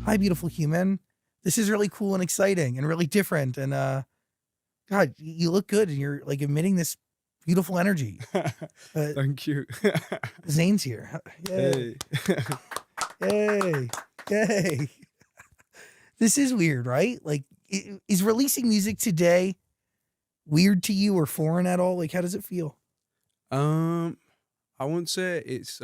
Hi, beautiful human. This is really cool and exciting and really different. And God, you look good and you're like emitting this beautiful energy. Thank you. Zayn's here. Yay. Hey. Yay. Yay. This is weird, right? Like, is releasing music today weird to you or foreign at all? Like, how does it feel? I wouldn't say it's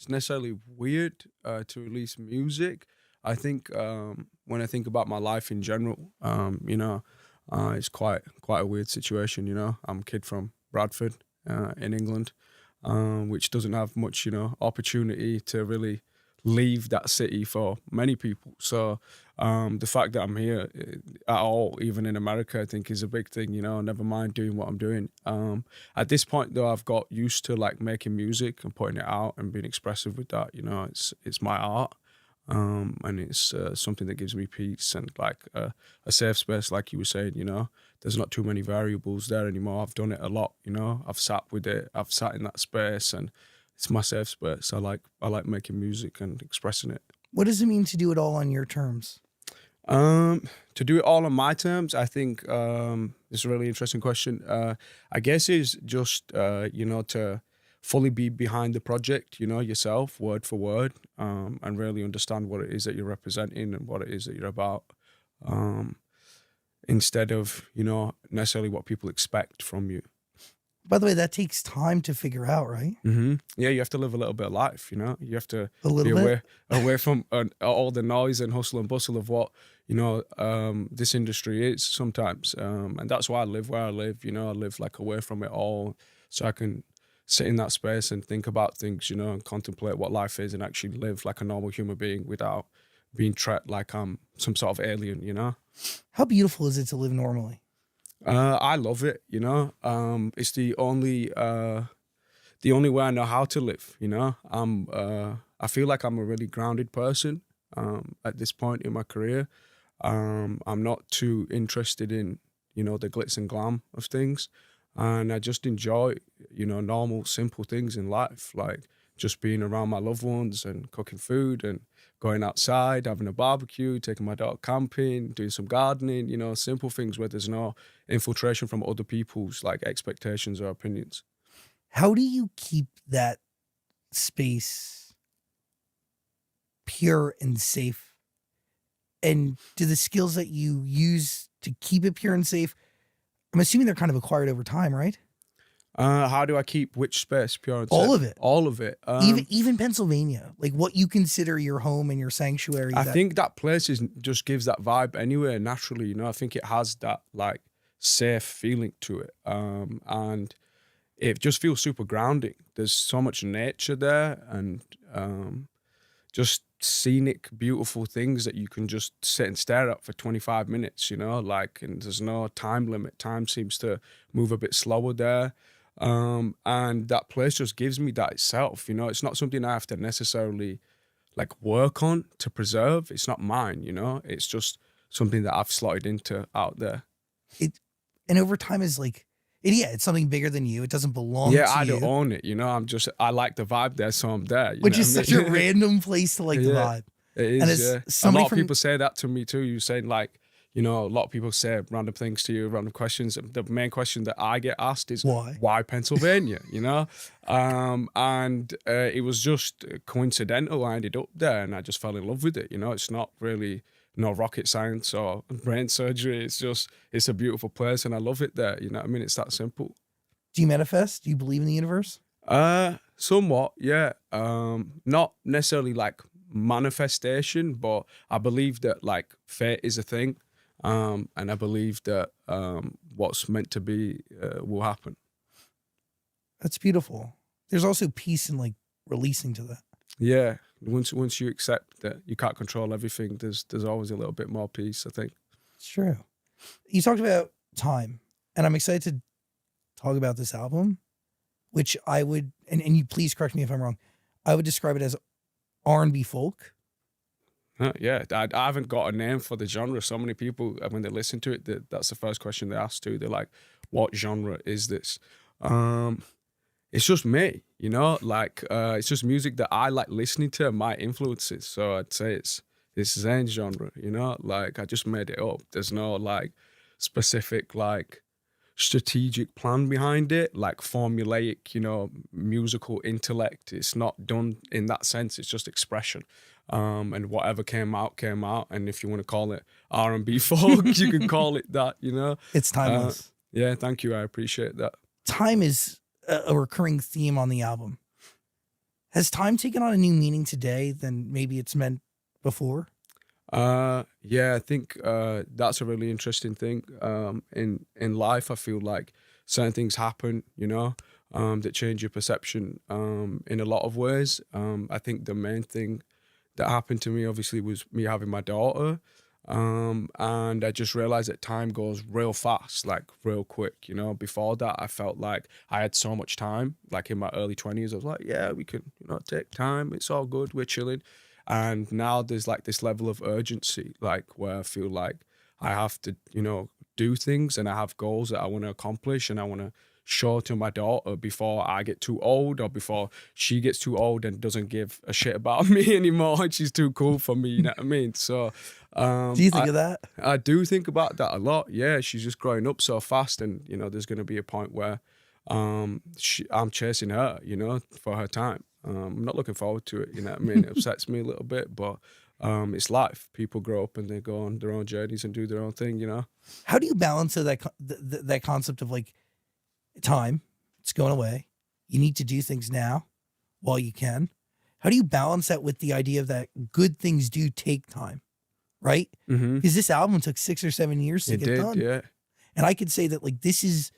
necessarily weird to release music. I think when I think about my life in general, it's quite a weird situation. I'm a kid from Bradford in England, which doesn't have much opportunity to really leave that city for many people. So the fact that I'm here at all, even in America, I think is a big thing, never mind doing what I'm doing. At this point though, I've got used to like making music and putting it out and being expressive with that. It's my art. And it's something that gives me peace and like a safe space, like you were saying, there's not too many variables there anymore. I've done it a lot, I've sat with it, I've sat in that space, and it's my safe space. I like making music and expressing it. What does it mean to do it all on your terms? To do it all on my terms, I think it's a really interesting question. I guess is just to fully be behind the project, yourself, word for word, and really understand what it is that you're representing and what it is that you're about, instead of necessarily what people expect from you. By the way, that takes time to figure out, right? Mm-hmm. Yeah, you have to live a little bit of life, You have to be away from all the noise and hustle and bustle of what, this industry is sometimes. And that's why I live where I live, I live like away from it all so I can sit in that space and think about things, and contemplate what life is and actually live like a normal human being without being treated like I'm some sort of alien, How beautiful is it to live normally? I love it, it's the only way I know how to live, I feel like I'm a really grounded person at this point in my career. I'm not too interested in, the glitz and glam of things. And I just enjoy, normal, simple things in life, like just being around my loved ones and cooking food and going outside, having a barbecue, taking my dog camping, doing some gardening, simple things where there's no infiltration from other people's like expectations or opinions. How do you keep that space pure and safe? And do the skills that you use to keep it pure and safe, I'm assuming they're kind of acquired over time, right? How do I keep which space pure and safe? All of it. All of it. Even Pennsylvania, like what you consider your home and your sanctuary. I think that place just gives that vibe anyway, naturally. I think it has that like safe feeling to it, and it just feels super grounding. There's so much nature there, and just scenic, beautiful things that you can just sit and stare at for 25 minutes. And there's no time limit. Time seems to move a bit slower there. And that place just gives me that itself, it's not something I have to necessarily like work on to preserve. It's not mine, it's just something that I've slotted into out there. And over time is like, it's something bigger than you. It doesn't belong to you. Yeah, I don't own it, I like the vibe there, so I'm there. Which is such a random place to like the vibe. It is, a lot of people say that to me too. You're saying like, a lot of people say random things to you, random questions. The main question that I get asked is why Pennsylvania? And it was just coincidental. I ended up there and I just fell in love with it. It's not really no rocket science or brain surgery. It's a beautiful place and I love it there. It's that simple. Do you manifest? Do you believe in the universe? Somewhat, yeah. Not necessarily like manifestation, but I believe that like fate is a thing. And I believe that what's meant to be will happen. That's beautiful. There's also peace in like releasing to that. Yeah, once you accept that you can't control everything, there's always a little bit more peace, I think. It's true. You talked about time, and I'm excited to talk about this album, which I would, and you please correct me if I'm wrong, I would describe it as R&B folk. Yeah, I haven't got a name for the genre. So many people, when they listen to it, that's the first question they ask too. They're like, what genre is this? It's just me, it's just music that I like listening to, my influences. So I'd say it's this Zayn genre, you know? Like, I just made it up. There's no, like, specific, like, strategic plan behind it, like formulaic, you know, musical intellect. It's not done in that sense. It's just expression. And whatever came out, came out. And if you want to call it R&B folk, you can call it that, you know? It's timeless. Yeah, thank you. I appreciate that. Time is a recurring theme on the album. Has time taken on a new meaning today than maybe it's meant before? Yeah, I think that's a really interesting thing. In life, I feel like certain things happen, you know, that change your perception in a lot of ways. I think the main thing that happened to me, obviously, was me having my daughter. And I just realized that time goes real fast, like real quick, you know. Before that, I felt like I had so much time. Like in my early 20s, I was like, yeah, we can, you know, take time. It's all good. We're chilling. And now there's like this level of urgency, like where I feel like I have to, you know, do things, and I have goals that I want to accomplish, and I want to show to my daughter before I get too old, or before she gets too old and doesn't give a shit about me anymore and she's too cool for me, you know what I mean? So Do you think of that? I do think about that a lot. Yeah, she's just growing up so fast, and you know, there's going to be a point where I'm chasing her, you know, for her time. I'm not looking forward to it, you know what I mean? It upsets me a little bit, but it's life. People grow up and they go on their own journeys and do their own thing, you know? How do you balance that concept of like time? It's going away. You need to do things now while you can. How do you balance that with the idea that good things do take time, right? Mm-hmm. Because this album took 6 or 7 years to get done. Yeah. And I could say that like this is,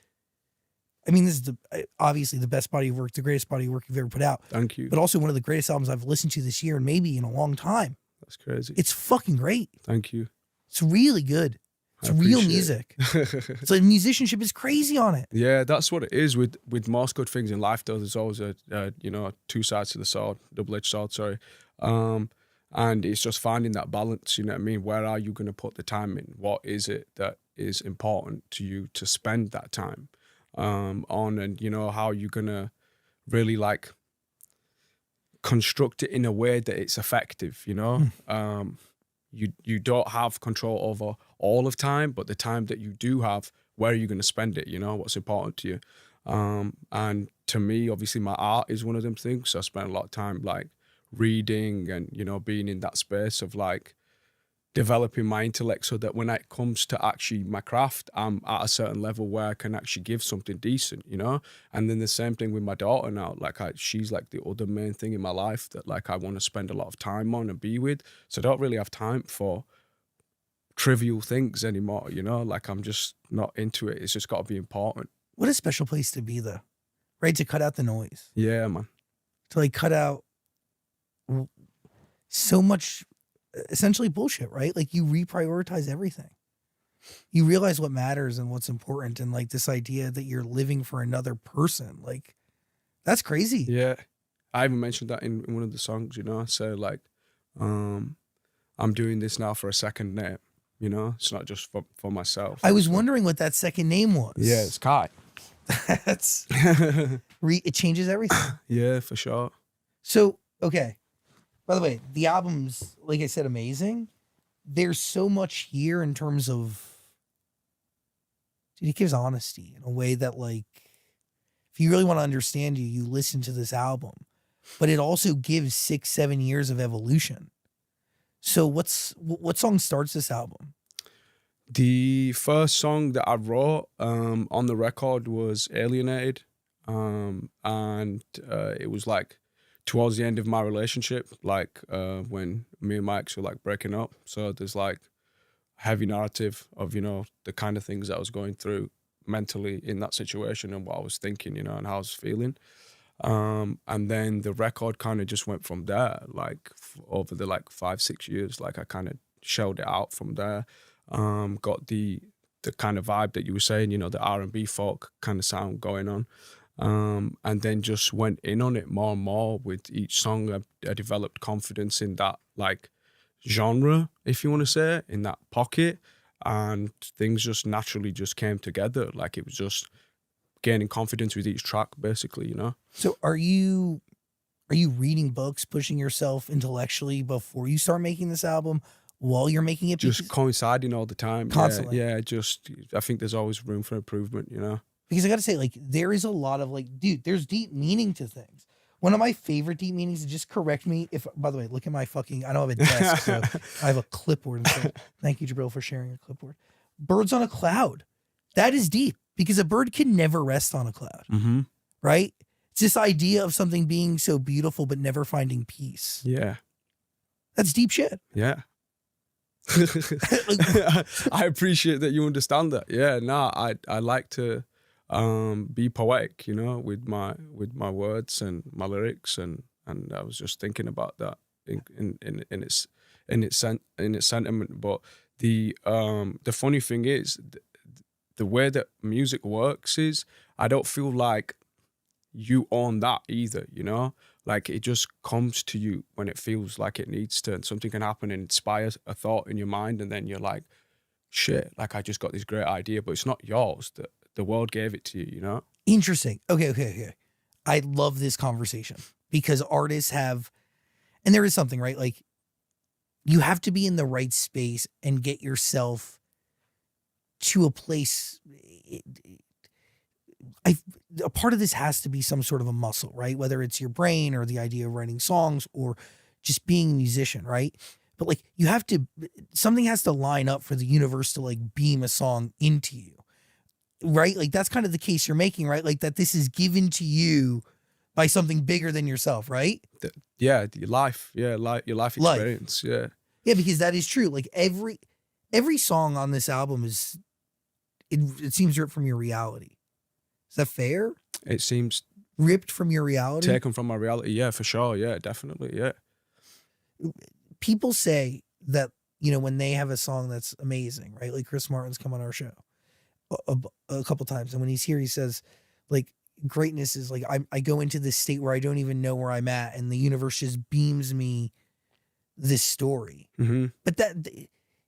I mean, this is obviously the best body of work, the greatest body of work you've ever put out. Thank you. But also one of the greatest albums I've listened to this year and maybe in a long time. That's crazy. It's fucking great. Thank you. It's really good. It's real music. So musicianship is crazy on it. Yeah, that's what it is with most good things in life. Though there's always a you know, two sides to the sword, double-edged sword. Sorry, and it's just finding that balance. You know what I mean? Where are you going to put the time in? What is it that is important to you to spend that time on? And you know, how you're gonna really like construct it in a way that it's effective. You know. You don't have control over all of time, but the time that you do have, where are you going to spend it? You know, what's important to you? And to me, obviously, my art is one of them things. So I spend a lot of time like reading and, you know, being in that space of like developing my intellect, so that when it comes to actually my craft, I'm at a certain level where I can actually give something decent, you know? And then the same thing with my daughter now. Like she's like the other main thing in my life that like I want to spend a lot of time on and be with. So I don't really have time for trivial things anymore, you know? Like I'm just not into it. It's just got to be important. What a special place to be though, right? To cut out the noise. Yeah, man. To like cut out so much essentially bullshit, right? Like you reprioritize everything. You realize what matters and what's important, and like this idea that you're living for another person, like that's crazy. Yeah. I even mentioned that in one of the songs, you know? So like, I'm doing this now for a second name, you know? It's not just for myself. I was wondering what that second name was. Yeah, it's Khai. That's it changes everything. Yeah, for sure. So, okay. By the way, the album's, like I said, amazing. There's so much here in terms of, dude, it gives honesty in a way that, like, if you really want to understand you listen to this album. But it also gives 6, 7 years of evolution. So what song starts this album? The first song that I wrote on the record was Alienated. And it was like towards the end of my relationship, like when me and my ex were like breaking up. So there's like a heavy narrative of, you know, the kind of things that I was going through mentally in that situation and what I was thinking, you know, and how I was feeling. And then the record kind of just went from there, like over the like 5, 6 years, like I kind of shelled it out from there. Got the kind of vibe that you were saying, you know, the R&B folk kind of sound going on. And then just went in on it more and more with each song. I developed confidence in that like genre, if you want to say it, in that pocket, and things just naturally just came together. Like it was just gaining confidence with each track, basically, you know. So are you Are you reading books, pushing yourself intellectually before you start making this album, while you're making it? Just coinciding all the time. Constantly. Yeah. Just, I think there's always room for improvement, you know? Because I got to say, like, there is a lot of, like, dude, there's deep meaning to things. One of my favorite deep meanings, just correct me if, by the way, look at my fucking, I don't have a desk, so I have a clipboard. Instead. Thank you, Jabril, for sharing a clipboard. Birds on a cloud. That is deep because a bird can never rest on a cloud, right? It's this idea of something being so beautiful but never finding peace. Yeah. That's deep shit. Yeah. I appreciate that you understand that. Yeah, I like to be poetic, you know, with my words and my lyrics, and I was just thinking about that in its sentiment. But the funny thing is, the way that music works is I don't feel like you own that either, you know? Like it just comes to you when it feels like it needs to, and something can happen and inspire a thought in your mind, and then you're like, shit, like I just got this great idea, but it's not yours. The world gave it to you, you know? Interesting. Okay. I love this conversation because artists have, and there is something, right? Like you have to be in the right space and get yourself to a place. A part of this has to be some sort of a muscle, right? Whether it's your brain or the idea of writing songs or just being a musician, right? But like you have to, something has to line up for the universe to like beam a song into you, right? Like that's kind of the case you're making, right? Like that this is given to you by something bigger than yourself, right? Your life. Yeah, your life experience. Yeah. Yeah, because that is true. Like every song on this album is, it seems ripped from your reality. Is that fair? It seems ripped from your reality? Taken from my reality. Yeah, for sure. Yeah, definitely. Yeah. People say that, you know, when they have a song that's amazing, right? Like Chris Martin's come on our show a couple times. And when he's here, he says like greatness is like, I go into this state where I don't even know where I'm at. And the universe just beams me this story. But that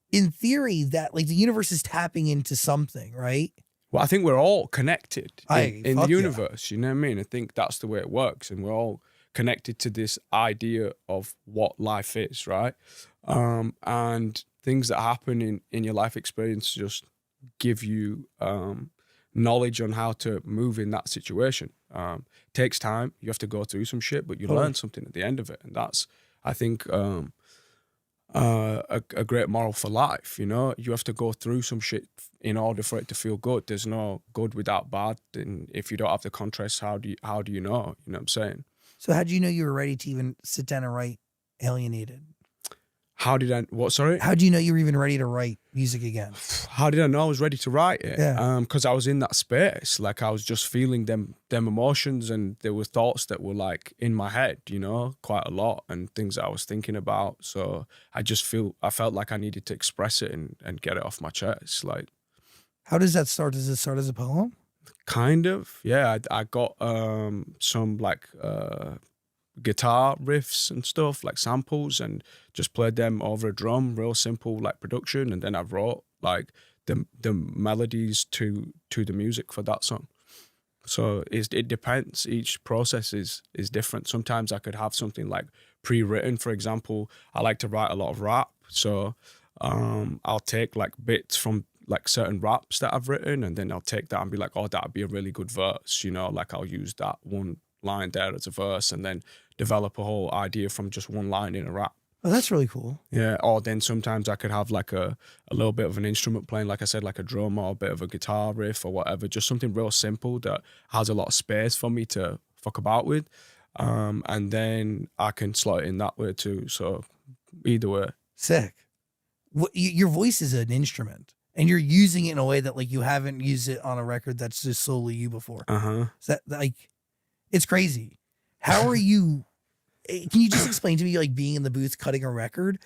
in theory that like the universe is tapping into something, right? Well, I think we're all connected in the universe, yeah. You know what I mean? I think that's the way it works. And we're all connected to this idea of what life is, right? And things that happen in your life experience just give you knowledge on how to move in that situation. Takes time. You have to go through some shit, but you learn something at the end of it. And that's, I think, a great moral for life. You know, you have to go through some shit in order for it to feel good. There's no good without bad, and if you don't have the contrast, how do you know? You know what I'm saying? So how do you know you were ready to even sit down and write Alienated? How did I, what, sorry? How do you know you were even ready to write music again? How did I know I was ready to write it? Yeah. Because I was in that space. Like I was just feeling them emotions, and there were thoughts that were like in my head, you know, quite a lot, and things that I was thinking about. So I felt like I needed to express it and get it off my chest. Like, how does that start? Does it start as a poem? Kind of, yeah. I got some like guitar riffs and stuff, like samples, and just played them over a drum, real simple like production, and then I wrote like the melodies to the music for that song. So it depends. Each process is different. Sometimes I could have something like pre-written. For example, I like to write a lot of rap, so I'll take like bits from like certain raps that I've written, and then I'll take that and be like, oh, that'd be a really good verse, you know, like I'll use that one line there as a verse, and then develop a whole idea from just one line in a rap. Oh, that's really cool. Yeah. Or then sometimes I could have like a little bit of an instrument playing, like I said, like a drum or a bit of a guitar riff or whatever, just something real simple that has a lot of space for me to fuck about with. And then I can slot it in that way too. So either way. Sick. Your voice is an instrument, and you're using it in a way that like you haven't used it on a record that's just solely you before. Is that like, it's crazy. How are you? Can you just explain to me like being in the booth cutting a record?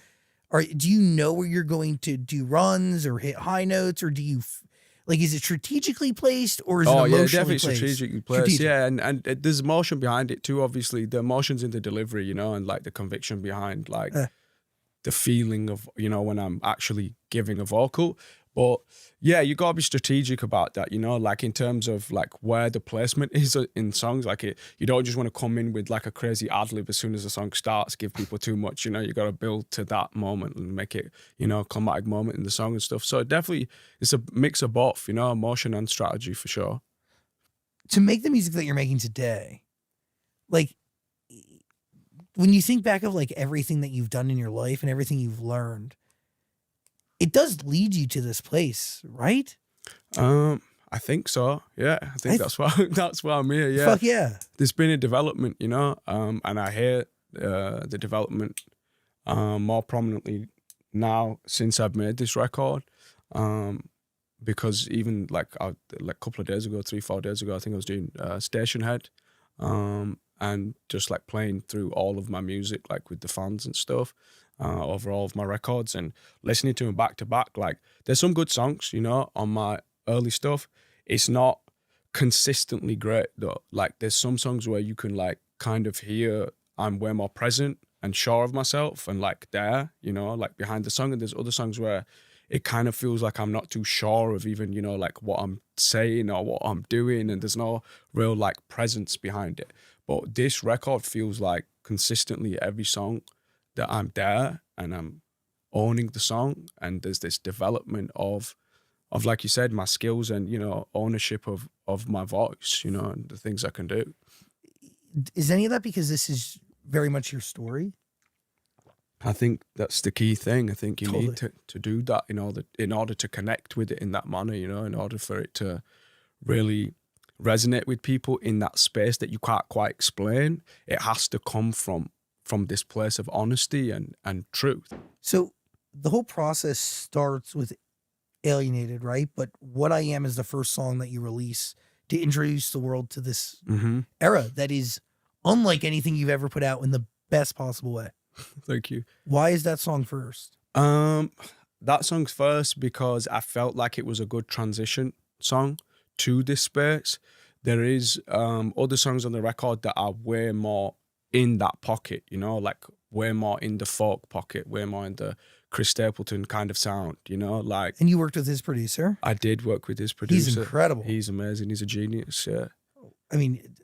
Or do you know where you're going to do runs or hit high notes, or do you like, is it strategically placed or is it emotionally definitely placed? strategically placed. Yeah, and there's emotion behind it too. Obviously, the emotions in the delivery, you know, and like the conviction behind like the feeling of, you know, when I'm actually giving a vocal. But yeah, you gotta be strategic about that, you know, like in terms of like where the placement is in songs. Like you don't just want to come in with like a crazy ad lib as soon as the song starts, give people too much, you know. You got to build to that moment and make it, you know, a climatic moment in the song and stuff. So definitely it's a mix of both, you know, emotion and strategy for sure. To make the music that you're making today, like when you think back of like everything that you've done in your life and everything you've learned, it does lead you to this place, right? I think so. Yeah, I think that's why I'm here. Yeah, Fuck yeah. There's been a development, you know, and I hear the development more prominently now since I've made this record. Because even like a couple of days ago, 3-4 days ago, I think I was doing Station Head, and just like playing through all of my music, like with the fans and stuff, over all of my records and listening to them back to back. Like there's some good songs, you know, on my early stuff. It's not consistently great though. Like there's some songs where you can like kind of hear I'm way more present and sure of myself and like there, you know, like behind the song. And there's other songs where it kind of feels like I'm not too sure of even, you know, like what I'm saying or what I'm doing, and there's no real like presence behind it. But this record feels like consistently every song that I'm there and I'm owning the song, and there's this development of like you said, my skills and, you know, ownership of my voice, you know, and the things I can do. Is any of that because this is very much your story? I think that's the key thing. I think you Totally. need to do that in order to connect with it in that manner, you know, in order for it to really resonate with people in that space that you can't quite explain. It has to come from this place of honesty and truth. So the whole process starts with Alienated, right? But What I Am is the first song that you release to introduce the world to this era that is unlike anything you've ever put out in the best possible way. Thank you. Why is that song first? That song's first because I felt like it was a good transition song to this space. There is other songs on the record that are way more in that pocket, you know, like way more in the folk pocket, way more in the Chris Stapleton kind of sound, you know, like. And you worked with his producer? I did work with his producer. He's incredible. He's amazing. He's a genius. Yeah. I mean,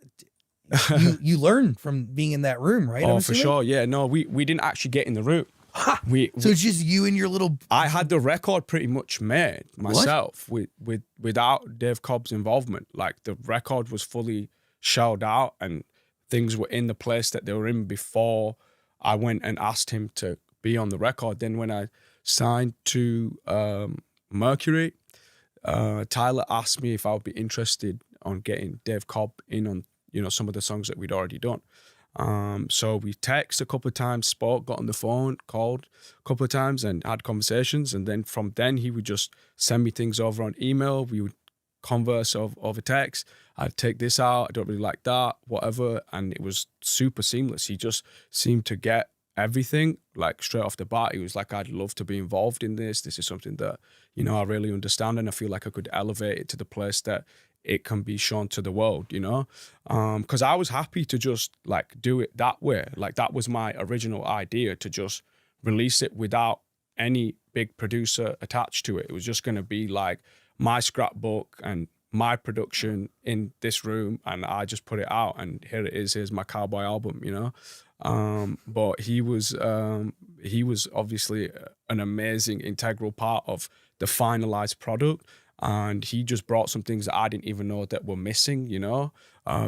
you learn from being in that room, right? Oh, for sure. Yeah. No, we didn't actually get in the room. So it's just you and your little. I had the record pretty much made myself without Dave Cobb's involvement. Like the record was fully shelled out and things were in the place that they were in before I went and asked him to be on the record. Then when I signed to Mercury, Tyler asked me if I would be interested on getting Dave Cobb in on, you know, some of the songs that we'd already done. So we texted a couple of times, spoke, got on the phone, called a couple of times and had conversations. And then from then he would just send me things over on email. We would converse over text. I'd take this out. I don't really like that, whatever. And it was super seamless. He just seemed to get everything like straight off the bat. He was like, I'd love to be involved in this. This is something that, you know, I really understand. And I feel like I could elevate it to the place that it can be shown to the world, you know? Because I was happy to just like do it that way. Like that was my original idea, to just release it without any big producer attached to it. It was just going to be like my scrapbook and my production in this room, and I just put it out, and here it is. Here's my cowboy album, you know. But he was obviously an amazing integral part of the finalized product, and he just brought some things that I didn't even know that were missing, you know,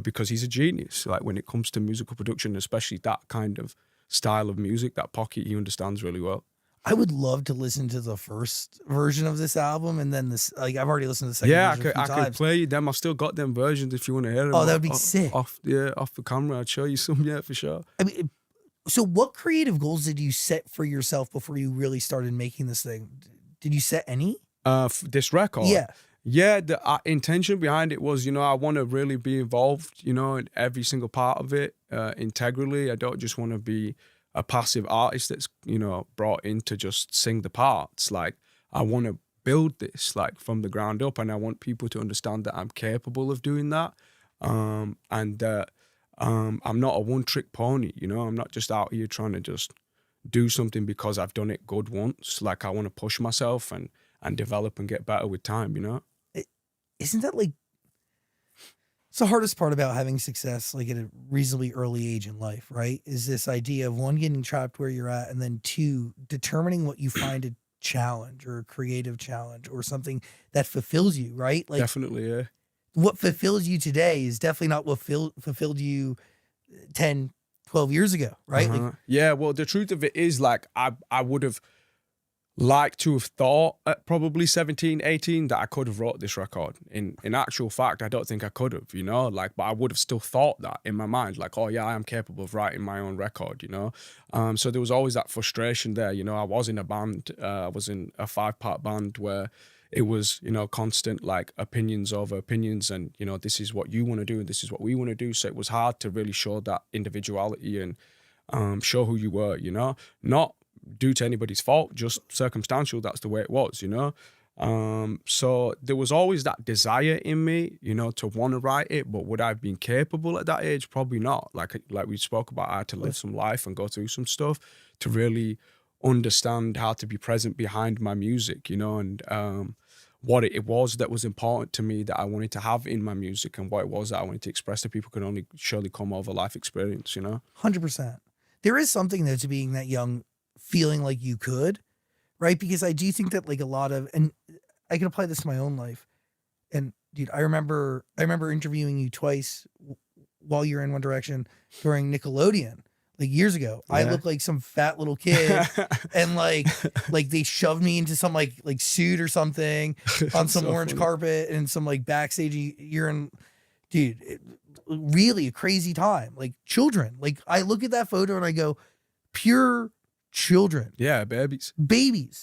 because he's a genius. Like when it comes to musical production, especially that kind of style of music, that pocket, he understands really well. I would love to listen to the first version of this album, and then this. Like I've already listened to the second. Yeah, version I could play them. I've still got them versions if you want to hear them. Oh, that would be sick. Off the camera, I'd show you some. Yeah, for sure. I mean, so what creative goals did you set for yourself before you really started making this thing? Did you set any? This record. Yeah. The intention behind it was, you know, I want to really be involved, you know, in every single part of it, integrally. I don't just want to be a passive artist that's, you know, brought in to just sing the parts. Like, I want to build this, like, from the ground up, and I want people to understand that I'm capable of doing that, and that I'm not a one-trick pony, you know? I'm not just out here trying to just do something because I've done it good once. Like, I want to push myself, and and develop and get better with time, you know? Isn't that like, it's the hardest part about having success, like at a reasonably early age in life, right? Is this idea of one, getting trapped where you're at, and then two, determining what you find a challenge or a creative challenge or something that fulfills you, right? Like, Definitely, yeah. what fulfills you today is definitely not what fulfilled you 10, 12 years ago, right? Like, yeah, well, the truth of it is, like, I would have liked to have thought at probably 17, 18 that I could have wrote this record. In actual fact, I don't think I could have, you know, like, but I would have still thought that in my mind, like, oh yeah, I am capable of writing my own record, you know? So there was always that frustration there, you know. I was in a band, I was in a 5-part band where it was, you know, constant like opinions over opinions, and, you know, this is what you want to do and this is what we want to do. So it was hard to really show that individuality and show who you were, you know, not due to anybody's fault, just circumstantial. That's the way it was, you know. So there was always that desire in me, you know, to want to write it, but would I have been capable at that age? Probably not. Like we spoke about, I had to live some life and go through some stuff to really understand how to be present behind my music, you know, and what it was that was important to me that I wanted to have in my music, and what it was that I wanted to express to people could only surely come over life experience, you know? 100%. There is something though to being that young, feeling like you could, right? Because I do think that like a lot of, and I can apply this to my own life. And dude, I remember interviewing you twice while you were in One Direction during Nickelodeon, like years ago. Yeah. I looked like some fat little kid and like they shoved me into some like suit or something on some so orange carpet and some like backstage. You're in, dude, really a crazy time. Like children, like I look at that photo and I go, pure children. Yeah, babies.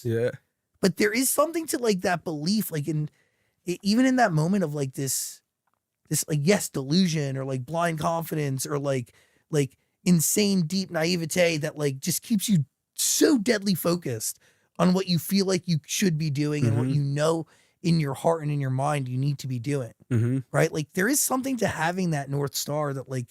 Yeah. But there is something to like that belief, like even in that moment of like this like, yes, delusion or like blind confidence or like insane deep naivete that like just keeps you so deadly focused on what you feel like you should be doing and what you know in your heart and in your mind you need to be doing. Right? Like there is something to having that North Star that like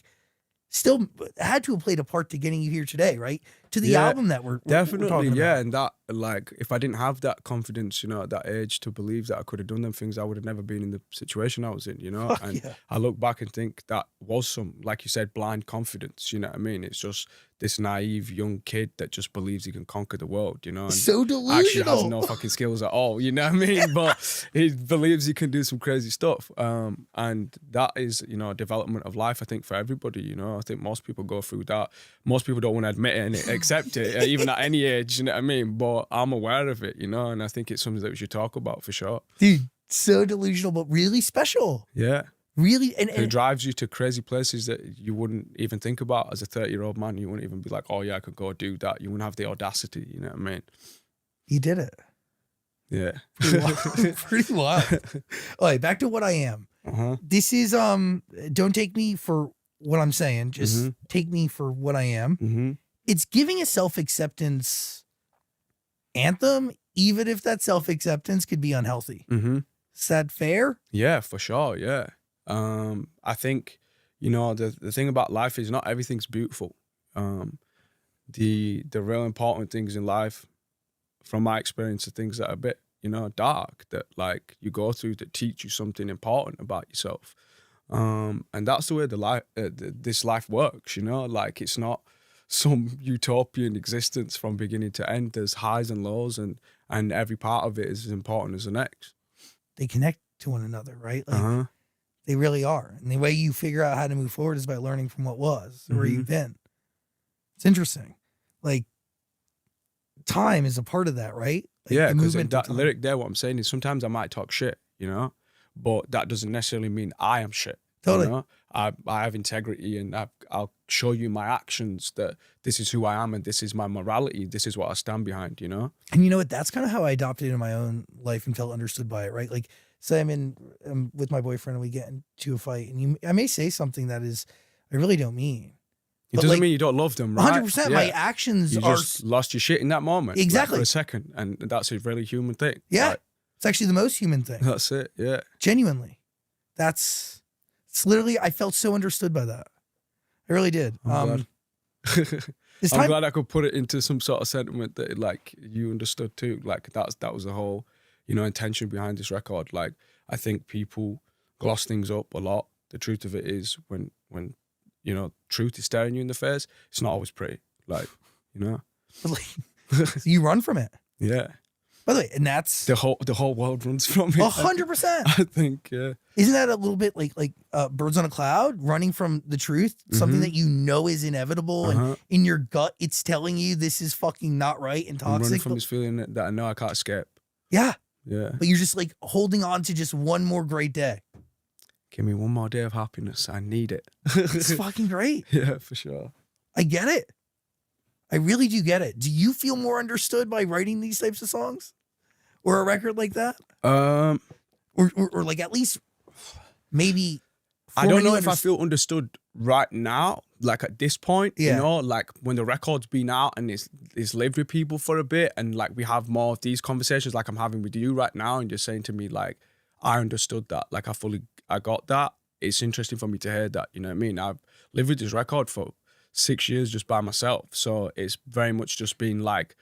still had to have played a part to getting you here today, right? To the album that we're definitely talking about. And that, like, if I didn't have that confidence, you know, at that age to believe that I could have done them things, I would have never been in the situation I was in, you know. And I look back and think that was some, like you said, blind confidence, you know what I mean? It's just this naive young kid that just believes he can conquer the world, you know, and so delusional, actually has no fucking skills at all, you know what I mean? But he believes he can do some crazy stuff, and that is, you know, a development of life, I think, for everybody, you know. I think most people go through that. Most people don't want to admit it and accept it, even at any age, you know what I mean? But I'm aware of it, you know, and I think it's something that we should talk about for sure. Dude, so delusional, but really special. Yeah. Really, and it drives you to crazy places that you wouldn't even think about as a 30-year-old man. You wouldn't even be like, oh yeah, I could go do that. You wouldn't have the audacity, you know what I mean? He did it. Yeah. Pretty wild. All right, back to what I am. This is, don't take me for what I'm saying, just take me for what I am. It's giving a self-acceptance anthem, even if that self-acceptance could be unhealthy. Is that fair? Yeah, for sure, yeah. I think, you know, the thing about life is not everything's beautiful. The real important things in life, from my experience, are things that are a bit, you know, dark, that like you go through that teach you something important about yourself. And that's the way this life works, you know, like it's not some utopian existence from beginning to end. There's highs and lows, and every part of it is as important as the next. They connect to one another, right? Like they really are. And the way you figure out how to move forward is by learning from what was, where you've been. It's interesting. Like time is a part of that, right? Like, yeah, because that lyric there, what I'm saying is sometimes I might talk shit, you know, but that doesn't necessarily mean I am shit. Totally. You know? I have integrity, and I'll show you my actions that this is who I am and this is my morality. This is what I stand behind, you know? And you know what? That's kind of how I adopted it in my own life and felt understood by it, right? Like, say I'm with my boyfriend and we get into a fight, and I may say something that is, I really don't mean. It doesn't like, mean you don't love them, right? 100%. Yeah. My actions you just lost your shit in that moment. Exactly. Like, for a second. And that's a really human thing. Yeah. Right? It's actually the most human thing. That's it. Yeah. Genuinely. It's literally, I felt so understood by that. I really did. I'm glad I could put it into some sort of sentiment that like you understood too. Like that was the whole, intention behind this record. Like, I think people gloss things up a lot. The truth of it is when truth is staring you in the face, it's not always pretty. Like, But like, so you run from it. Yeah. By the way, and that's the whole world runs from it. 100%. I think, yeah. Isn't that a little bit like birds on a cloud, running from the truth, something that you know is inevitable, and in your gut it's telling you this is fucking not right and toxic. I'm running from this feeling that I know I can't escape. Yeah. Yeah. But you're just like holding on to just one more great day. Give me one more day of happiness. I need it. It's fucking great. Yeah, for sure. I get it. I really do get it. Do you feel more understood by writing these types of songs? Or a record like that? Or like at least maybe. I don't know if I feel understood right now, like at this point, like when the record's been out and it's lived with people for a bit, and like we have more of these conversations like I'm having with you right now, and you're saying to me like, I understood that, like I got that. It's interesting for me to hear that, you know what I mean? I've lived with this record for 6 years just by myself. So it's very much just been like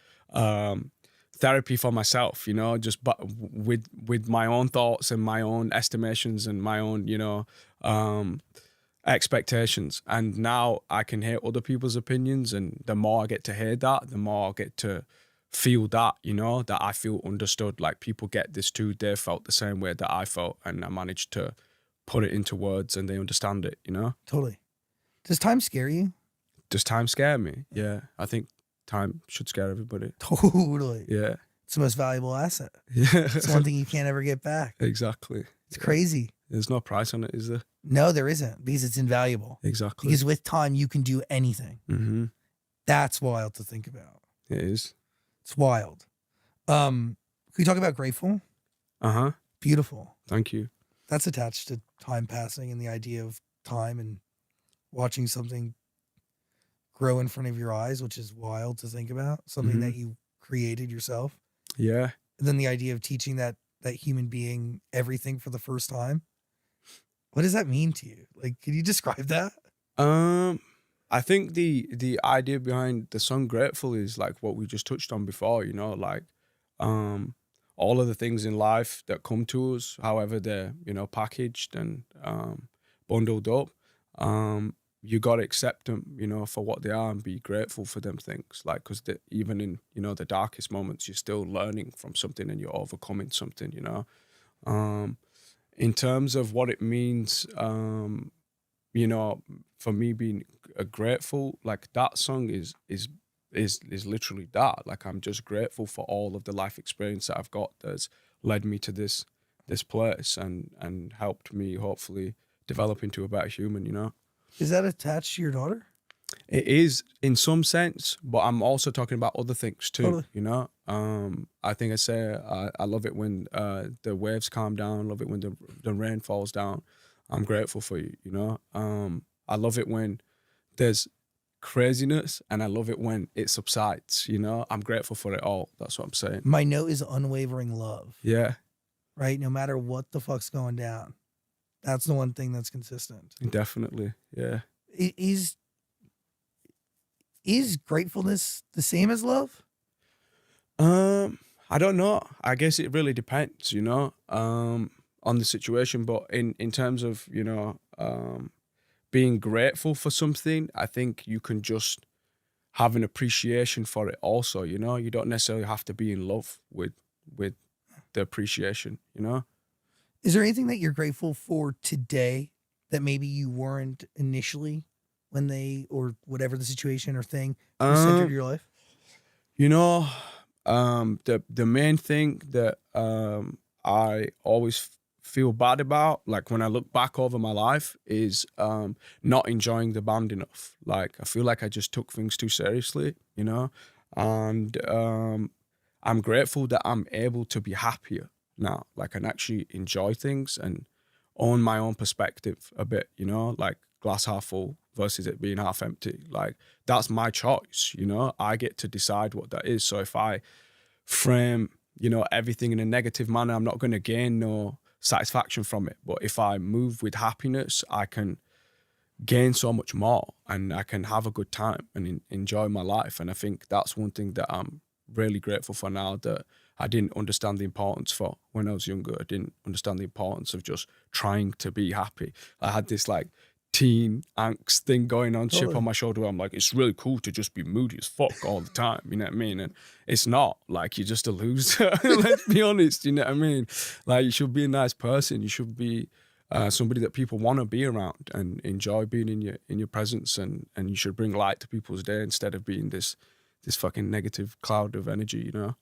therapy for myself, just with my own thoughts and my own estimations and my own, expectations. And now I can hear other people's opinions, and the more I get to hear that, the more I get to feel that, that I feel understood. Like, people get this too. They felt the same way that I felt, and I managed to put it into words and they understand it, Totally. Does time scare you? Does time scare me? Yeah. I think time should scare everybody. Totally. Yeah. It's the most valuable asset. Yeah. It's one thing you can't ever get back. Exactly. It's crazy. There's no price on it, is there? No, there isn't, because it's invaluable. Exactly. Because with time, you can do anything. Mm-hmm. That's wild to think about. It is. It's wild. Can we talk about grateful? Uh-huh. Beautiful. Thank you. That's attached to time passing and the idea of time and watching something grow in front of your eyes, which is wild to think about. Something that you created yourself. Yeah. And then the idea of teaching that human being everything for the first time. What does that mean to you? Like, can you describe that? I think the idea behind the song Grateful is like what we just touched on before, like all of the things in life that come to us, however they're, packaged and bundled up, you got to accept them, for what they are, and be grateful for them things. Like, because even in, the darkest moments, you're still learning from something and you're overcoming something, in terms of what it means, for me being grateful, like that song is literally that. Like, I'm just grateful for all of the life experience that I've got that's led me to this place and helped me hopefully develop into a better human, Is that attached to your daughter? It is in some sense, but I'm also talking about other things too, Totally. I think I say I love it when the waves calm down. I love it when the rain falls down. I'm grateful for you, I love it when there's craziness, and I love it when it subsides, I'm grateful for it all. That's what I'm saying. My note is unwavering love. Yeah. Right? No matter what the fuck's going down. That's the one thing that's consistent. Definitely. Yeah. Is gratefulness the same as love? I don't know. I guess it really depends, on the situation. But in terms of, being grateful for something, I think you can just have an appreciation for it also, You don't necessarily have to be in love with the appreciation, Is there anything that you're grateful for today that maybe you weren't initially when or whatever the situation or thing was centered your life? The main thing that I always feel bad about, like when I look back over my life, is not enjoying the band enough. Like, I feel like I just took things too seriously, and I'm grateful that I'm able to be happier now. Like, I can actually enjoy things and own my own perspective a bit, like glass half full versus it being half empty. Like, that's my choice, I get to decide what that is. So if I frame, everything in a negative manner, I'm not going to gain no satisfaction from it. But if I move with happiness, I can gain so much more, and I can have a good time and enjoy my life. And I think that's one thing that I'm really grateful for now, that I didn't understand the importance for when I was younger. I didn't understand the importance of just trying to be happy. I had this like teen angst thing going on, chip Totally. on my shoulder, where I'm like, it's really cool to just be moody as fuck all the time, you know what I mean? And it's not. Like, you're just a loser. Let's be honest, you know what I mean? Like, you should be a nice person. You should be somebody that people want to be around and enjoy being in your presence, and you should bring light to people's day instead of being this fucking negative cloud of energy, you know?